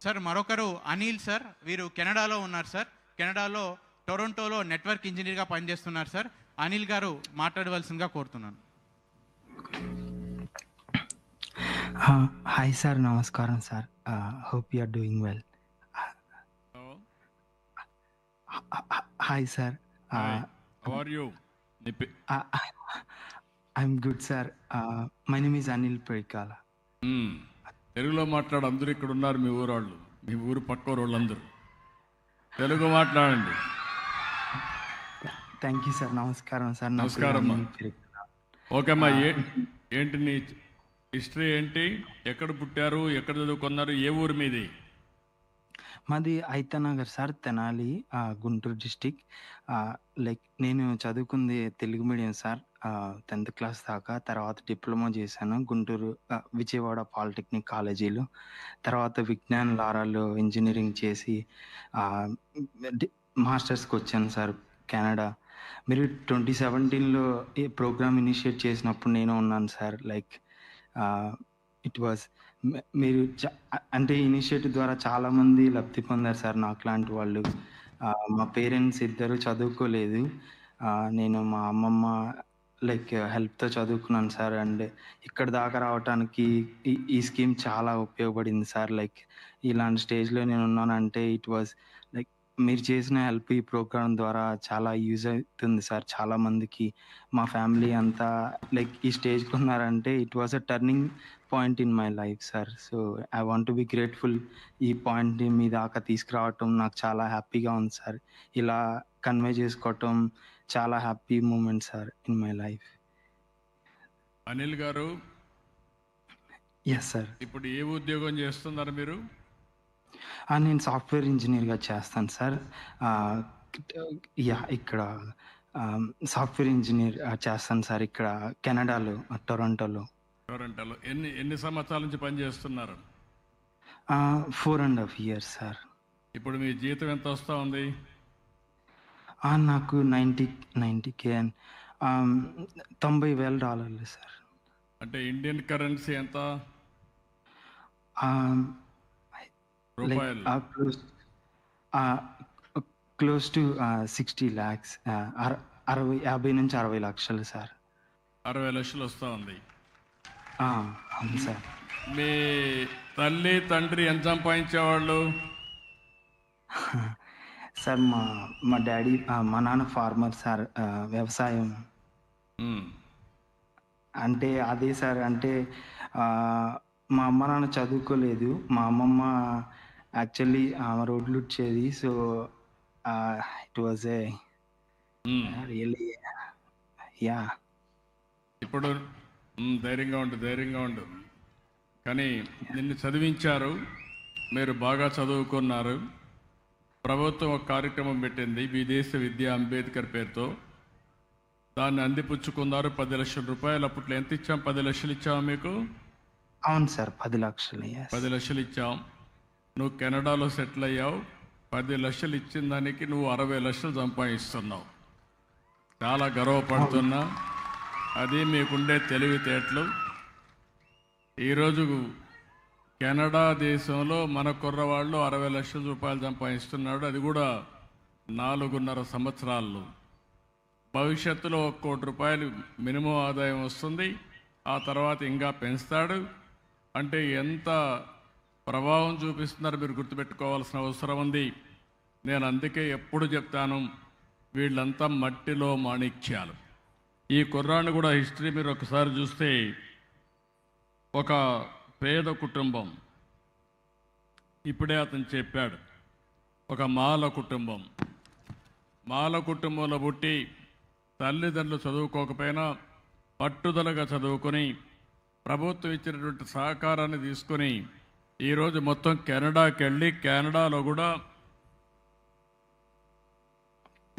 Sir మరొకరు Anil sir, వీరు కెనడాలో ఉన్నారు సార్. కెనడాలో టొరంటోలో నెట్వర్క్ ఇంజనీర్గా పనిచేస్తున్నారు సార్. అనిల్ గారు మాట్లాడవలసిందిగా కోరుతున్నాను. హాయ్ సార్, నమస్కారం sir. Hope you are doing well. Hi sir. How are you? I'm good sir. My name is Anil Parikala. తెలుగులో మాట్లాడు. అందరూ ఇక్కడ ఉన్నారు, మీ ఊరు వాళ్ళు, మీ ఊరు పక్క వాళ్ళందరూ తెలుగు మాట్లాడండి. Thank you sir. నమస్కారం సార్. నమస్కారం. ఓకే అమ్మా, ఏంటి నీ హిస్టరీ ఏంటి? ఎక్కడ పుట్టారు, ఎక్కడ చదువుకున్నారు, ఏ ఊరు మీది? మాది Aithanagar sir, Tenali, Guntur district. Like నేను చదువుకుంది Telugu medium sir, 10th class దాకా. తర్వాత డిప్లొమా చేశాను గుంటూరు విజయవాడ పాలిటెక్నిక్ కాలేజీలో. తర్వాత విజ్ఞాన్ లారాల్లో ఇంజనీరింగ్ చేసి మాస్టర్స్కి వచ్చాను సార్ కెనడా. మీరు 2017లో ఈ ప్రోగ్రామ్ ఇనిషియేట్ చేసినప్పుడు నేను ఉన్నాను సార్. లైక్ ఇట్ వాజ్ మీరు అంటే ఇనిషియేటివ్ ద్వారా చాలామంది లబ్ధి పొందారు సార్ నాకు లాంటి వాళ్ళు. మా పేరెంట్స్ ఇద్దరు చదువుకోలేదు. నేను మా అమ్మమ్మ లైక్ హెల్ప్తో చదువుకున్నాను సార్. అండ్ ఇక్కడ దాకా రావడానికి ఈ స్కీమ్ చాలా ఉపయోగపడింది సార్. లైక్ ఇలాంటి స్టేజ్లో నేను ఉన్నానంటే ఇట్ వాజ్ లైక్ మీరు చేసిన హెల్ప్ ఈ ప్రోగ్రామ్ ద్వారా చాలా యూజ్ అవుతుంది సార్ చాలామందికి. మా ఫ్యామిలీ అంతా లైక్ ఈ స్టేజ్కి ఉన్నారంటే it was a turning point in my life sir. So I want to be grateful. ఈ పాయింట్ని మీ దాకా తీసుకురావటం నాకు చాలా హ్యాపీగా ఉంది సార్. ఇలా కన్వే చేసుకోవటం చాలా happy moment sir in my life. Anil గారు, ఎస్ సార్. ఇప్పుడు ఏ ఉద్యోగం చేస్తున్నారు మీరు? నేను సాఫ్ట్వేర్ ఇంజనీర్గా చేస్తాను సార్. ఇక్కడ సాఫ్ట్వేర్ ఇంజనీర్ చేస్తాను సార్, ఇక్కడ కెనడాలో, టొరంటోలో. ఎన్ని సంవత్సరాల నుంచి పనిచేస్తున్నారు? 4.5 years సార్. ఇప్పుడు మీ జీతం ఎంత వస్తూ ఉంది? నాకు 90K, $90,000 సార్. అంటే ఇండియన్ కరెన్సీ ఎంత? క్లోజ్ టు 60 lakhs, 50 నుంచి 60 లక్షలు సార్. 60 లక్షలు వస్తూ ఉంది. అవును సార్. మీ తల్లి తండ్రి ఎంత సంపాదించేవాళ్ళు? సార్ మా డాడీ, మా నాన్న ఫార్మర్ సార్, వ్యవసాయం. అంటే అదే సార్, అంటే మా అమ్మ నాన్న చదువుకోలేదు. మా అమ్మమ్మ యాక్చువల్లీ రోడ్లు వచ్చేది. So it was a really yeah. ఇప్పుడు ధైర్యంగా ఉండు. కానీ నిన్ను చదివించారు, మీరు బాగా చదువుకున్నారు. ప్రభుత్వం ఒక కార్యక్రమం పెట్టింది, విదేశీ విద్య అంబేద్కర్ పేరుతో. దాన్ని అందిపుచ్చుకున్నారు. 10 లక్షల రూపాయలు. అప్పట్లో ఎంత ఇచ్చాం? 10 లక్షలు ఇచ్చాము మీకు? అవును సార్, 10 లక్షలు. 10 లక్షలు ఇచ్చాం. నువ్వు కెనడాలో సెటిల్ అయ్యావు. 10 లక్షలు ఇచ్చిన దానికి నువ్వు 60 లక్షలు సంపాదిస్తున్నావు. చాలా గర్వపడుతున్నా. అది మీకుండే తెలివితేటలు. ఈరోజు కెనడా దేశంలో మన కుర్రవాళ్ళు 60 లక్షల రూపాయలు సంపాదిస్తున్నాడు. అది కూడా 4.5 సంవత్సరాల్లో. భవిష్యత్తులో 1 కోటి రూపాయలు మినిమం ఆదాయం వస్తుంది. ఆ తర్వాత ఇంకా పెంచుతాడు. అంటే ఎంత ప్రభావం చూపిస్తున్నారు మీరు గుర్తుపెట్టుకోవాల్సిన అవసరం ఉంది. నేను అందుకే ఎప్పుడు చెప్తాను, వీళ్ళంతా మట్టిలో మాణిక్యాలు. ఈ కుర్రాన్ని కూడా హిస్టరీ మీరు ఒకసారి చూస్తే, ఒక పేద కుటుంబం, ఇప్పుడే అతను చెప్పాడు, ఒక మాల కుటుంబంలో పుట్టి తల్లిదండ్రులు చదువుకోకపోయినా పట్టుదలగా చదువుకొని ప్రభుత్వం ఇచ్చినటువంటి సహకారాన్ని తీసుకొని ఈరోజు మొత్తం కెనడాకి వెళ్ళి కెనడాలో కూడా